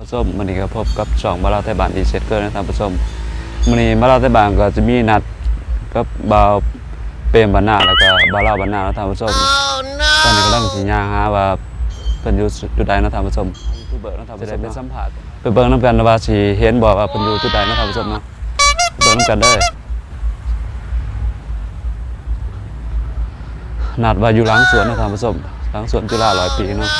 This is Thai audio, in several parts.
ผู้ชมวันนี้ก็พบกับช่องบาราไทยบ้านอีเซตเกอร์นะครับผู้ชมวันนี้บาราไทยบ้านก็จะมีนัดกับบาวเปรมบรรณาแล้วก็บาราบรรณานะครับผู้ชมตอนนี้กำลังสิย่างหาว่าเป็นอยู่จุดใดนะครับผู้ชมยูทูบเบอร์นะครับจะได้ไปสัมผัสไปเบิ่งน้ำกันว่าสิเห็นบอกว่าเป็นอยู่จุดใดนะครับผู้ชมเนาะเบิ่งน้ำกันได้นัดว่าอยู่หลังสวนนะครับผู้ชมหลังสวนจุฬา100 ปีเนาะ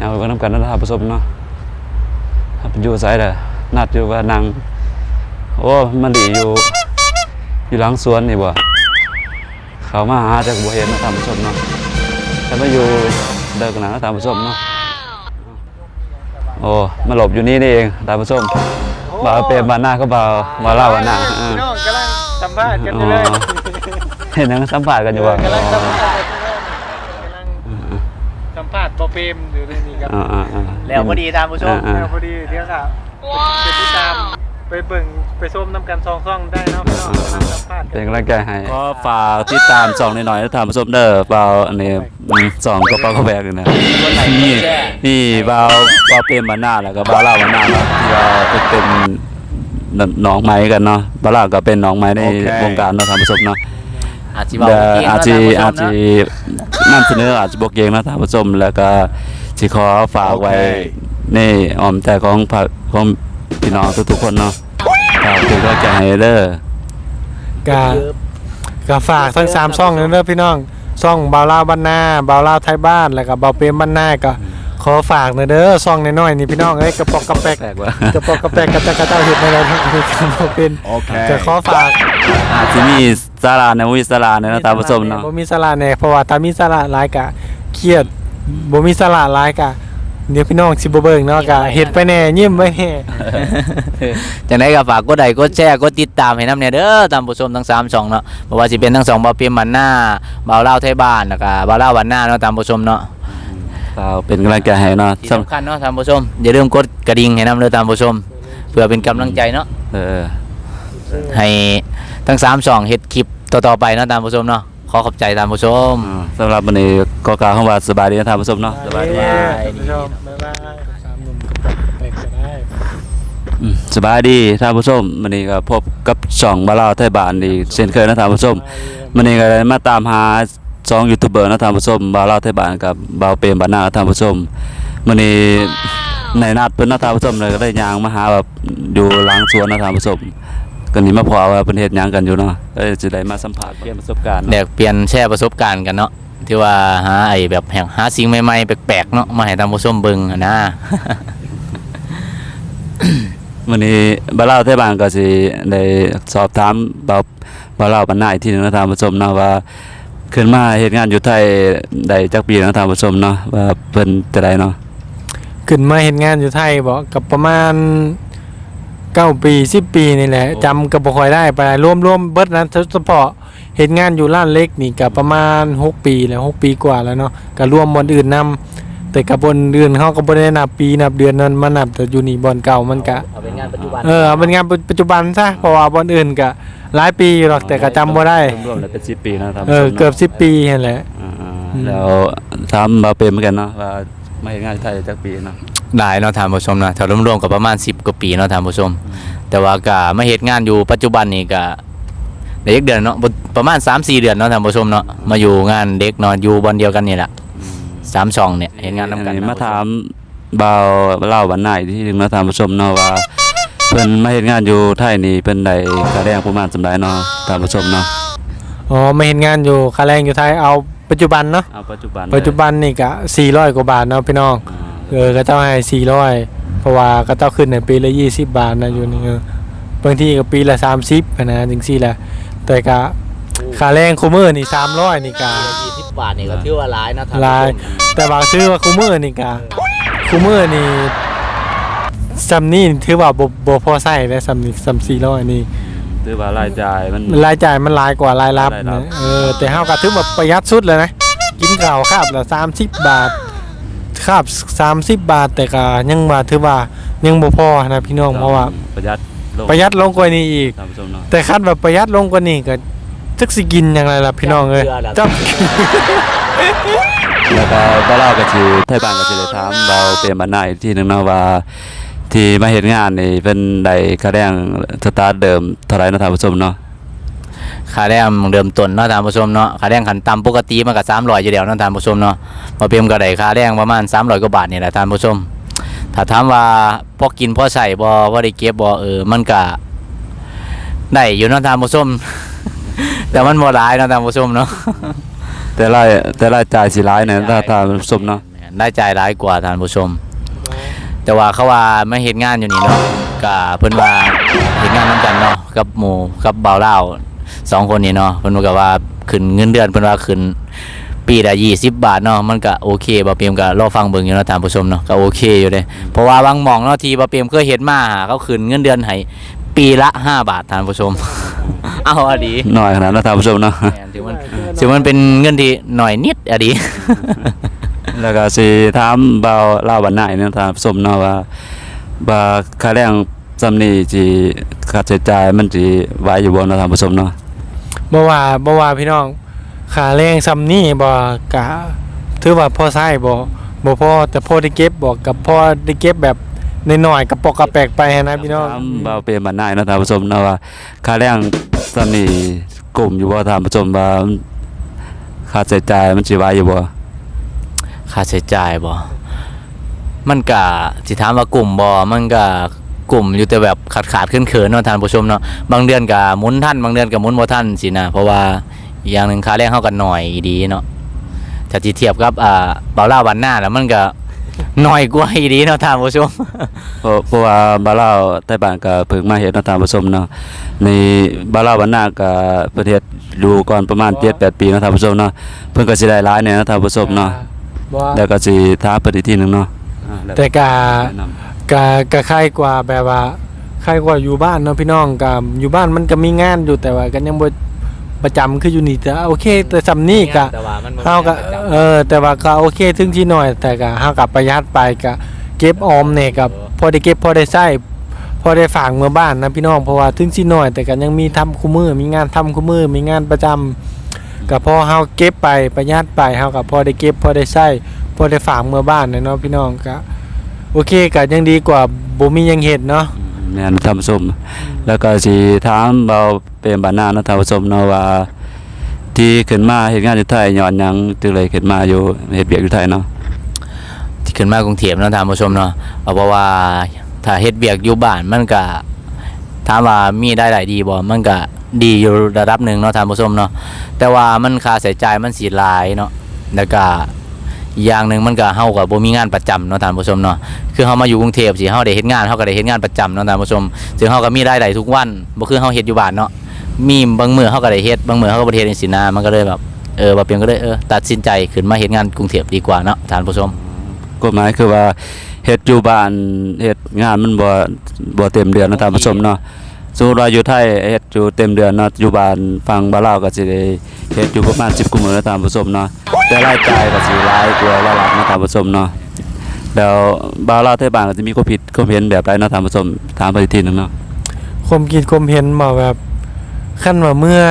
เอาไปน้ำกันนะครับผู้ชมเนาะเป็นอยู่ไซด์เลยนัดอยู่ว่านางโอ้มันดีอยู่หลังสวนนี่บ่เขามาหาจากบัวเห็นนะครับผู้ชมเนาะแต่มาอยู่เดินกันนะครับผู้ชมเนาะโอ้มาหลบอยู่นี่นี่เองท่านผู้ชมบ่าวเปรมบานหน้าก็บ่าวมาเล่าบานหน้าพี่น้องกำลังสัมภาษณ์กันอยู่เลยเห็นนั่งสัมภาษณ์กันอยู่บ่กำลังสัมภาษณ์บ่เปรมอยู่ในนี้ครับแล้วพอดีตามผู้ชมแล้วพอดีเดี๋ยวครับไปติดตามไปเบิ่งไปชมน้ำกันช่องได้เนาะพี่น้องสัมภาษณ์เป็นกำลังใจให้ก็ฝากติดตามช่องหน่อยๆท่านผู้ชมเด้อบ่าวอันนี้ช่องก็เป้าก็แบกอยู่นะนี่บ่าวเปรมบานหน้าแล้วก็บ่าวเล่าบานหน้าเนาะที่ว่าเป็นน้องไม้กันเนาะบ่าวเล่าก็เป็นน้องไม้ในวงการเนาะท่านผู้ชมเนาะอาจจะนำเสนออาจจะบอกเองนะท่านผู้ชมแล้วก็สิขอฝากไว้ในอ้อมใจของพี่น้องทุกๆคนเนาะฝากถึงก็ใจให้เด้อฝากทั้ง3ช่องนั้นเด้อพี่น้องช่องบ่าวลาวบ้านนาบ่าวลาวไทยบ้านแล้วก็บ่าวเปรมบ้านนาก็ขอฝากหน่อยเด้อช่องน้อยๆนี่พี่น้องเอ้ยกระปอกกระแปกกระปอกกระแปกกระเจ้าเฮ็ดในแล้วบ่เป็นจะขอฝากอาจจะมีสาระในวิสาระในท่านผู้ชมเนาะบ่มีสาระแน่เพราะว่าถ้ามีสาระหลายก็เครียดบ่มีสาระหลายก็เดี๋ยวพี่น้องสิบ่เบิ่งเนาะก็เฮ็ดไปแน่ยิ้มไว้แน่จังได๋ก็ฝากกดไลค์กดแชร์กดติดตามให้นำแน่เด้อท่านผู้ชมทั้ง3ช่องเนาะบ่ว่าสิเป็นทั้ง2บ่าวเปรมบ้านนาบ่าวลาวไทยบ้านแล้วก็บ่าวลาวบ้านนาเนาะท่านผู้ชมเนาะเป็นกำลังใจให้เนาะสำคัญเนาะท่านผู้ชมอย่าลืมกดกระดิ่งให้นำเด้อท่านผู้ชมเพื่อเป็นกำลังใจเนาะให้ทั้ง3ช่องเฮ็ดคลิปต่อไปเนาะท่านผู้ชมเนาะขอขอบใจท่านผู้ชมสำหรับวันนี้ก็กล่าวคำว่าสบายดีนะท่านผู้ชมเนาะสบายดีผู้ชมบ๊ายบาย3หนุ่มกับเป็กก็ได้สบายดีท่านผู้ชมวันนี้ก็พบกับช่องบ่าวลาวไทยบ้านอีกเช่นเคยนะท่านผู้ชมวันนี้ก็ได้มาตามหา2ยูทูบเบอร์นะท่านผู้ชมบ่าวลาวไทยบ้านกับบ่าวเปรมบรรณาท่านผู้ชมวันนี้ในนัดเพิ่นนะท่านผู้ชมเลยก็ได้ย่างมาหาแบบอยู่หลังสวนนะท่านผู้ชมก็นี่มาพอว่าเป็นเฮ็ดหยังกันอยู่เนาะสิได้มาสัมภาษณ์เปลี่ยนประสบการณ์แลกเปลี่ยนแชร์ประสบการณ์กันเนาะที่ว่าหาแบบหาสิ่งใหม่ๆแปลกๆเนาะมาให้ท่านผู้ชมเบิ่งนะวันนี้บ่าวลาวไทยบ้านก็สิได้สอบถามบ่าวลาวบรรณาอีกทีนึงนะท่านผู้ชมเนาะว่าขึ้นมาเฮ็ดงานอยู่ไทยได้จักปีนะท่านผู้ชมเนาะว่าเพิ่นจะได้เนาะขึ้นมาเฮ็ดงานอยู่ไทยบ่กับประมาณ9 ปี10 ปีนี่แหละจำก็บ่ค่อยได้ไปรวมเบิดนั้นเฉพาะเฮ็ดงานอยู่ร้านเล็กนี่ก็ประมาณ6 ปีแล้ว6 ปีกว่าแล้วเนาะก็รวมบ่อนอื่นนำแต่ก็บ่อนอื่นเฮาก็บ่ได้นับปีนับเดือนนั้นมานับแต่อยู่นี่บ่อนเก่ามันก็เอาเป็นงานปัจจุบันเอาเป็นงานปัจจุบันซะเพราะว่าบ่อนอื่นก็หลายปีหรอกแต่ก็จำบ่ได้รวมๆแล้วเป็น10 ปีนะครับเกือบ10 ปีนั่นแหละแล้วถามบ่าวเปรมเหมือนกันเนาะว่ามาเฮ็ดงานอยู่ไทยจักปีเนาะได้เนาะท่านผู้ชมเนาะถ้ารวมๆก็ประมาณ10 กว่าปีเนาะท่านผู้ชมแต่ว่าก็มาเฮ็ดงานอยู่ปัจจุบันนี่ก็ได้อีกเดือนเนาะประมาณ 3-4 เดือนเนาะท่านผู้ชมเนาะมาอยู่งานเด็กเนาะอยู่บ่อนเดียวกันนี่แหละ3ช่องเนี่ยเฮ็ดงานนำกันมาถามบ่าวเล่าบรรณาอีกทีนึงเนาะท่านผู้ชมเนาะว่าเพิ่นมาเฮ็ดงานอยู่ไทยนี่เพิ่นได้ค่าแรงประมาณส่ำใดเนาะท่านผู้ชมเนาะมาเฮ็ดงานอยู่ค่าแรงอยู่ไทยเอาปัจจุบันเนาะปัจจุบันนี่ก็400 กว่าบาทเนาะพี่น้องก็เจ้าให้400เพราะว่าก็เจ้าขึ้นในปีละ20 บาทนะอยู่นี่บางทีก็ปีละ30นะจังซี่แหละแต่ก็ค่าแรงคุมื้อนี่300นี่ก็20 บาทนี่ก็ถือว่าหลายนะท่านหลายแต่บางซื้อว่าคุมื้อนี่ก็คุมื้อนี่ซำนี้ถือว่าบ่พอใช้แล้วซำ400นี่ถือว่ารายจ่ายมันหลายกว่ารายรับนะแต่เฮาก็ถือว่าประหยัดสุดเลยนะกินข้าวคาบละ30 บาทคาบ30 บาทแต่ก็ยังว่าถือว่ายังบ่พอนะพี่น้องเพราะว่าประหยัด ประหยัดลงกว่านี้อีก ท่านผู้ชมเนาะ แต่คันแบบประหยัดลงกว่านี้ก็จักสิกินหยังไงล่ะพี่น้องเอ้ยจับ แล้วก็บ่เล่าก็สิไทบ้านก็สิได้ถามเบาเปรมบรรณาอีกทีหนึงเนาะว่าที่มาเฮ็ดงานนี่เพิ่นได้ค่าแรงสตาร์ทเดิมเท่าไหร่เนาะท่านผู้ชมเนาะ ค่าแรงเริ่มต้นเนาะท่านผู้ชมเนาะค่าแรงขั้นต่ำปกติมันก็300อยู่แล้วเนาะท่านผู้ชมเนาะบ่เพียงก็ได้ค่าแรงประมาณ300กว่าบาทนี่แหละท่านผู้ชมถ้าถามว่าพอกินพอใช้บ่ได้เก็บบ่มันก็ได้อยู่เนาะท่านผู้ชม แต่มันบ่หลายเนาะท่านผู้ชมเนาะ แต่รายจ่ายสิหลายเนี่ยถ้าท่านผู้ชมเนาะ ได้จ่ายหลายกว่าท่านผู้ชม แต่ว่าเขาว่ามาเฮ็ดงานอยู่นี่เนาะก็เพิ่นว่าเฮ็ดงานนํกันเนาะกับหมู่กับบ่าวลาว2คนนี่เนาะเพิ่นก็ว่าขึ้นเงินเดือนเพิ่นว่าขึ้นปีละ20 บาทเนาะมันก็โอเคบ่เปรียมก็รอฟังเบิ่งอยู่เนาะท่านผู้ชมเนาะก็โอเคอยู่เด้เพราะว่าบางหม่องเนาะที่บ่เปรียมเคยเฮ็ดมาเขาขึ้นเงินเดือนให้ปีละ5 บาทท่านผู้ชม เอาอะดี น้อยขนาดนั้นท่านผู้ชมเนาะ แม่นถือมันเป็นเงินที่น้อยนิดอะดี แล้วก็สิถามเบาเล่าบรรณาอีกเนาะท่านผู้ชมเนาะว่าค่าแรงซำนี้สิค่าใช้จ่ายมันสิไหวอยู่บ่เนาะท่านผู้ชมเนาะ บ่ว่าพี่น้องค่าแรงซ้ำนี่บ่กะถือว่าพอใช้บ่พอแต่พอได้เก็บบ่กับพอได้เก็บแบบน้อยๆกระปอกกระแปกไปหั้นนะพี่น้อง ถามเบาเปรมบรรณาอีกเนาะท่านผู้ชมเนาะว่าค่าแรงซำนี้กลุ่มอยู่บ่ท่านผู้ชมว่าค่าใช้จ่ายมันสิไหวอยู่บ่ ค่าใช้จ่ายบ่มันก็สิถามว่ากลุ่มบ่มันก็กลุ่มอยู่แต่แบบขาดเขินๆเนาะท่านผู้ชมเนาะบางเดือนก็หมุนทันบางเดือนก็หมุนบ่ทันสินะเพราะว่าอีกอย่างหนึงค่าแรงเฮาก็น้อยดีเนาะถ้าสิเทียบกับเบาล่าวันหน้าแล้วมันก็น้อยกว่าอีดีเนาะท่านผู้ชม เพราะว่าบาลาวใต้บ้านก็เพิ่งมาเฮ็ดเนาะท่านผู้ชมเนาะในบาลาววันหน้าก็ประเทศอยู่ก่อนประมาณ 7-8 ปีเนาะท่านผู้ชมเนาะเพิ่นก็สิได้หลายแน่เนาะท่านผู้ชมเนาะ บ่ แล้วก็สิถามเพิ่นอีกทีหนึงเนาะ แต่กะใครกว่าแบบว่าใครกว่าอยู่บ้านเนาะพี่น้องก็อยู่บ้านมันก็มีงานอยู่แต่ว่าก็ยังบ่ประจำคืออยู่นี่แต่โอเคแต่ซำนี้ก็ แต่ว่ามันบ่ เฮาก็แต่ว่าก็โอเคถึงที่น้อยแต่ก็เฮาก็ประหยัดไปก็เก็บออมเนี่ยก็พอได้เก็บพอได้ใช้พอได้ฝากเมื่อบ้านนะพี่น้องเพราะว่าถึงสิน้อยแต่ก็ยังมีทำคู่มือมีงานทำคู่มือมีงานประจำก็พอเฮาเก็บไปประหยัดไปเฮาก็พอได้เก็บพอได้ใช้พอได้ฝากเมื่อบ้านเนาะพี่น้องก็โอเคก็ยังดีกว่าบ่มีหยังเฮ็ดเนาะ แม่นท่านผู้ชมแล้วก็สิถามเบาเป็นบานนาเนาะท่านผู้ชมเนาะว่าที่ขึ้นมาเฮ็ดงานอยู่ไทยย้อนหยังจึงเลยขึ้นมาอยู่เฮ็ดเวียกอยู่ไทยเนาะ ที่ขึ้นมากรุงเทพเนาะท่านผู้ชมเนาะเพราะว่าถ้าเฮ็ดเวียกอยู่บ้านมันก็ถามว่ามีได้หลายดีบ่มันก็ดีอยู่ระดับหนึ่งเนาะท่านผู้ชมเนาะแต่ว่ามันค่าใช้จ่ายมันสิหลายเนาะแล้วก็อีกอย่างหนึงมันก็เฮาก็บ่มีงานประจำเนาะท่านผู้ชมเนาะคือเฮามาอยู่กรุงเทพสิเฮาได้เฮ็ดงานเฮาก็ได้เฮ็ดงานประจำเนาะท่านผู้ชมซึ่งเฮาก็มีรายได้ทุกวันบ่คือเฮาเฮ็ดอยู่บ้านเนาะมีบางมื้อเฮาก็ได้เฮ็ดบางมื้อเฮาก็บ่ได้เฮ็ดจังซี่นะมันก็เลยแบบบ่เปลี่ยนก็เลยตัดสินใจขึ้นมาเฮ็ดงานกรุงเทพดีกว่าเนาะท่านผู้ชม กฎหมายคือว่าเฮ็ดอยู่บ้านเฮ็ดงานมันบ่เต็มเดือนเนาะท่านผู้ชมเนาะสมมุติว่าอยู่ไทยเฮ็ดอยู่เต็มเดือนเนาะอยู่บ้านฟังบ้านลาวก็สิได้เฮ็ดอยู่ประมาณ10กว่ามื้อเนาะท่านผู้ชมเนาะแต่รายจ่ายก็สิหลายกว่ารายรับเนาะท่านผู้ชมเนาะแล้วบ้านลาวไทยบ้านก็สิมีความผิดความเห็นแบบใดเนาะท่านผู้ชมถามไปอีกทีหนึงเนาะ ความคิดความเห็นมาแบบขั้นว่าเมื่อ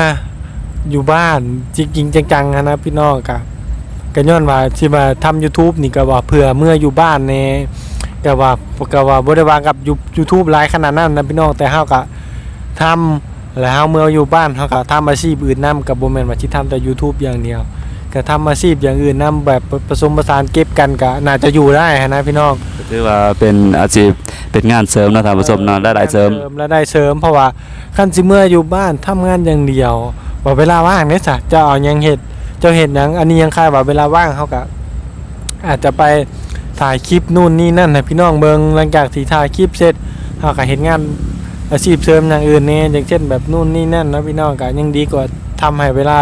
อยู่บ้านจริงๆจังๆนะพี่น้องก็ย้อนว่าที่มาทำ YouTube นี่ก็ว่าเพื่อเมื่ออยู่บ้านแน่ก็ว่าบ่ได้ว่ากับ YouTube หลายขนาดนั้นนะพี่น้องแต่เฮาก็ทำแล้วเฮาเมื่ออยู่บ้านเฮาก็ทำอาชีพอื่นนํก็บ่แม่นว่าสิทำแต่ YouTube อย่างเดียวก็ทำอาชีพอย่างอื่นนํแบบผสมผสานเก็บกันก็น่าจะอยู่ได้นะพี่น้อง ก็ถือว่าเป็นอาชีพเป็นงานเสริมเนาะท่านผู้ชมเนาะได้เสริม และได้เสริมเพราะว่าคันสิเมื่ออยู่บ้านทำงานอย่างเดียวบ่เวลาว่างเนี่ยจ้ะจะเอาหยังเฮ็ดเจ้าเฮ็ดหยังอันนี้ยังคล้ายว่าเวลาว่างเฮาก็อาจจะไปถ่ายคลิปนู่นนี่นั่นให้พี่น้องเบิ่งหลังจากที่ถ่ายคลิปเสร็จเฮาก็เฮ็ดงานอาชีพเสริมอย่างอื่นแหน่อย่างเช่นแบบนู่นนี่นั่นนะพี่น้องก็ยังดีกว่าทำให้เวลา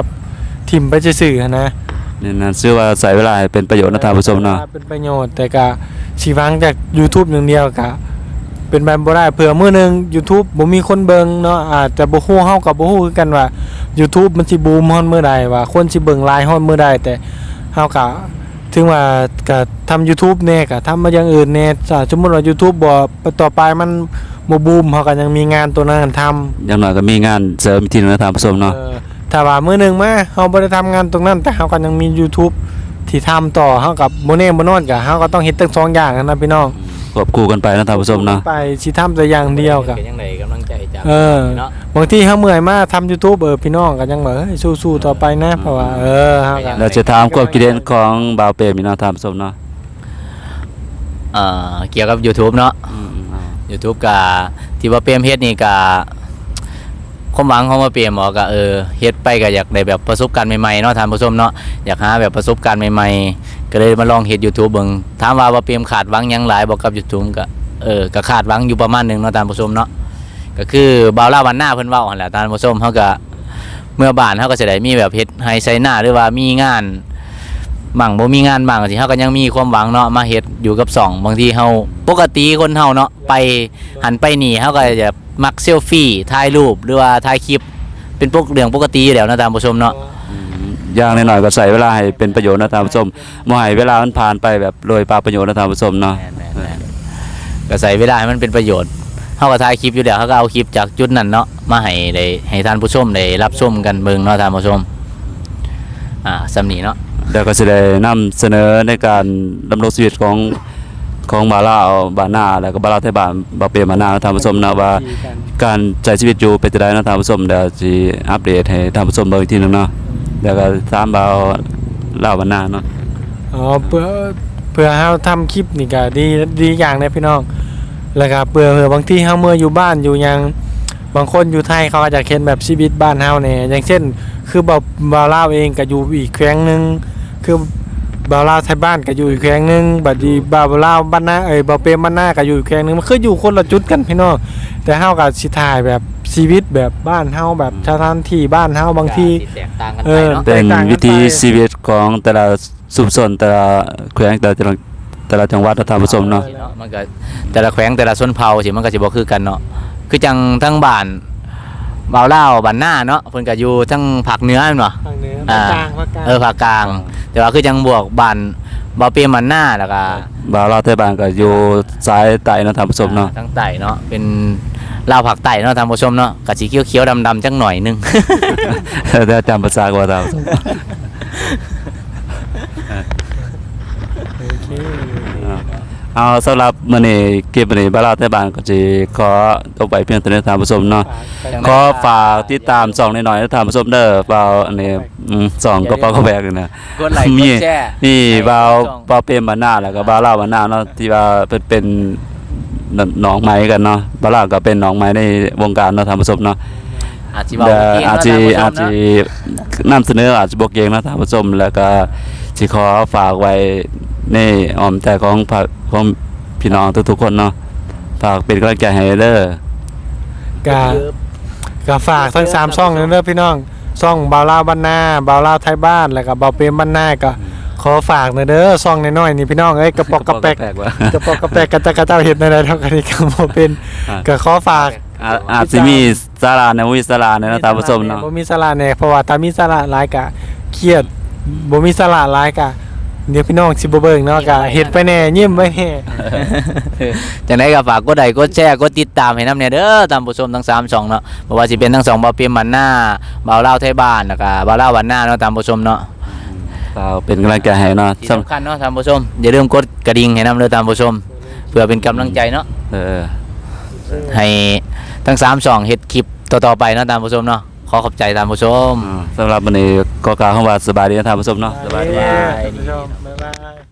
ทิ่มไปซื่อๆนะ นี่นั่นชื่อว่าใช้เวลาให้เป็นประโยชน์นะท่านผู้ชมเนาะ เป็นประโยชน์แต่ก็สิหวังจาก YouTube อย่างเดียวก็เป็นแบบบ่ได้เผื่อมื้อนึง YouTube บ่มีคนเบิ่งเนาะอาจจะบ่ฮู้เฮาก็บ่ฮู้คือกันว่า YouTube มันสิบูมฮอดมื้อใดว่าคนสิเบิ่งหลายฮอดมื้อใดแต่เฮาก็ถึงว่าก็ทำ YouTube แน่ก็ทำมาอย่างอื่นแน่ถ้าสมมุติว่า YouTube บ่ต่อไปมัน บ่บูมเฮาก็ยังมีงานตัวนั้นทำ อย่างน้อยก็มีงานเสริมอีกทีหนึงนะท่านผู้ชมเนาะ ถ้าว่ามื้อหนึงมาเฮาบ่ได้ทำงานตรงนั้นแต่เฮาก็ยังมี YouTube ที่ทำต่อเฮากับบ่แน่บ่นอนก็เฮาก็ต้องเฮ็ดทั้งสองอย่างนะพี่น้อง ควบคู่กันไปนะท่านผู้ชมเนาะ ไปสิทำแต่อย่างเดียวก็ ยังไดกำลังใจจาก เนาะ บางทีเฮาเมื่อยมาทำ YouTube พี่น้องก็ยังแบบเฮ้ยสู้ๆต่อไปนะเพราะว่าเฮาก็ เราจะถามความคิดเห็นของบ่าวเปรมนี่เนาะท่านผู้ชมเนาะ เกี่ยวกับ YouTube เนาะ YouTube กะที่ว่าเปรมเฮ็ดนี่กะความหวังของว่าเปรมก็เฮ็ดไปก็อยากได้แบบประสบการณ์ใหม่ๆเนาะท่านผู้ชมเนาะอยากหาแบบประสบการณ์ใหม่ๆก็เลยมาลองเฮ็ด YouTube เบิ่งถามว่าเปรมขาดหวังหยังหลายบ่กับ YouTube ก็ก็ขาดหวังอยู่ประมาณนึงเนาะท่านผู้ชมเนาะก็คือบ่าวลาววันหน้าเพิ่นเว้าหั่นแหละท่านผู้ชมเฮาก็เมื่อบ้านเฮาก็สิได้มีแบบเฮ็ดไฮไซนาหรือว่ามีงานมั่งบ่มีงานบ้างสิเฮาก็ยังมีความหวังเนาะมาเฮ็ดอยู่กับสองบางทีเฮาปกติคนเฮาเนาะไปหันไปนี่เฮาก็จะมักเซลฟี่ถ่ายรูปหรือว่าถ่ายคลิปเป็นเรื่องปกติอยู่แล้วนะท่านผู้ชมเนาะ อย่างน้อยๆก็ใส่เวลาให้เป็นประโยชน์นะท่านผู้ชมบ่ให้เวลามันผ่านไปแบบโดยเปล่าประโยชน์นะท่านผู้ชมเนาะ ก็ใส่เวลาให้มันเป็นประโยชน์เฮาก็ถ่ายคลิปอยู่แล้วเฮาก็เอาคลิปจากจุดนั้นเนาะมาให้ท่านผู้ชมได้รับชมกันเบิ่งเนาะท่านผู้ชมสำนี้เนาะ แล้วก็สิได้นำเสนอในการดำรงชีวิตของบ่าวลาวบ้านนาแล้วก็บ่าวลาวไทยบ้านบ่าวเปรมบ้านนานะท่านผู้ชมนะว่าการใช้ชีวิตอยู่เป็นจังได๋นะท่านผู้ชมเดี๋ยวสิอัปเดตให้ท่านผู้ชมเบิ่งอีกทีหนึงเนาะแล้วก็ถามบ่าวลาวบ้านนาเนาะ เพื่อเฮาทำคลิปนี่ก็ดีอย่างนะพี่น้องแล้วก็เพื่อบางทีเฮาเมื่ออยู่บ้านอยู่หยังบางคนอยู่ไทยเขาอาจจะเห็นแบบชีวิตบ้านเฮาเนี่ยอย่างเช่นคือบ่าวลาวเองก็อยู่อีกแขวงนึงคือบ่าวลาวไทยบ้านก็อยู่อีกแขวงนึงบัดนี้บ่าวลาวบ้านนาบ่าวเปรมบ้านนาก็อยู่อีกแขวงนึงมันคืออยู่คนละจุดกันพี่น้องแต่เฮาก็สิถ่ายแบบชีวิตแบบบ้านเฮาแบบสถานที่บ้านเฮาบางที แตกต่างกันไปเนาะ เป็นวิถีชีวิตของแต่ละชุมชนแต่ละแขวงแต่ละจังหวัดนะท่านผู้ชมเนาะ มันก็แต่ละแขวงแต่ละชนเผ่าสิมันก็สิบ่คือกันเนาะคือจังทั้งบ้านบ่าวลาวบ้านนาเนาะเพิ่นก็อยู่ทั้งภาคเหนือแม่นบ่ ทางเหนือ อ่า ภาคกลาง ภาคกลางแต่ว่าคือจังบวกบ้านบ่าวเปรมบ้านนาแล้วก็ บ่าวลาวไทยบ้านก็อยู่ซ้ายใต้นะท่านผู้ชมเนาะ ทั้งใต้เนาะเป็นลาวภาคใต้เนาะท่านผู้ชมเนาะก็สิเขียวๆดำๆจังหน่อยนึง แต่จำภาษาก็ท่านผู้ชม โอเค เอาสำหรับมื้อนี้คลิปนี้บ่าวลาวไทยบ้านก็สิขอจบไปเพียงเท่านี้ท่านผู้ชมเนาะ ขอฝากติดตามช่องน้อยๆนะท่านผู้ชมเด้อเปล่าอันนี้ช่องก็เปล่าก็แบกนะ กดไลค์ก มี ดแชร์ นี่เปล่าเปรมบ้านนาแล้วก็บ่าวลาวบ้านนาเนาะที่ว่าเป็นหนองไม้กันเนาะบ่าวลาวก็เป็นหนองไม้ในวงการเนาะท่านผู้ชมเนาะ อาจสิเว้า เดี๋ยว เก่ง อาจ เนาะ สิ ท่านผู้ช อาจ ม สิ เนาะ นำเสนออาจจะบ่เก่งนะท่านผู้ชมแล้วก็สิขอฝากไว้ในอ้อมใจของพี่น้องทุกๆคนเนาะฝากเป็นกำลังใจให้เด้อ ก็ฝากทั้ง3ช่องนั้นเด้อพี่น้องช่องบ่าวลาวบ้านนาบ่าวลาวไทยบ้านแล้วก็บ่าวเปรมบ้านนาก็ขอฝากหน่อยเด้อช่องน้อยๆนี่พี่น้องเอ้ยกระปอกกระแปก ว่ะ กระปอกกระแปกกระตะกระเจ้าเฮ็ดได้เท่ากันนี่ก็บ่เป็น อ่า ก็ขอฝาก อาจสิมีสาระในวิสาระในนะท่านผู้ชมเนาะ บ่มีสาระแน่เพราะว่าถ้ามีสาระหลายก็เครียดบ่มีสาระหลายก็เดี๋ยวพี่น้องสิบ่เบิ่งเนาะก็เฮ็ดไปแน่ยิ้มไปแน่ จังไดก็ฝากกดไลค์กดแชร์กดติดตามให้นำเนี่ยเด้อท่านผู้ชมทั้ง3ช่องเนาะบ่ว่าสิเป็นทั้ง2บ่าวเปรมบ้านนาบ่าวลาวไทยบ้านแล้วก็บ่าวลาวบ้านนาเนาะท่านผู้ชมเนาะ ฝากเป็นกำลังใจให้เนาะ ที่สำคัญเนาะท่านผู้ชมอย่าลืมกดกระดิ่งให้นำเด้อท่านผู้ชมเพื่อเป็นกำลังใจเนาะ ให้ทั้ง3ช่องเฮ็ดคลิปต่อๆไปเนาะท่านผู้ชมเนาะขอขอบใจท่านผู้ชม สำหรับวันนี้ก็กล่าวคำว่าสบายดีนะท่านผู้ชมเนาะสบายดี บ๊ายบาย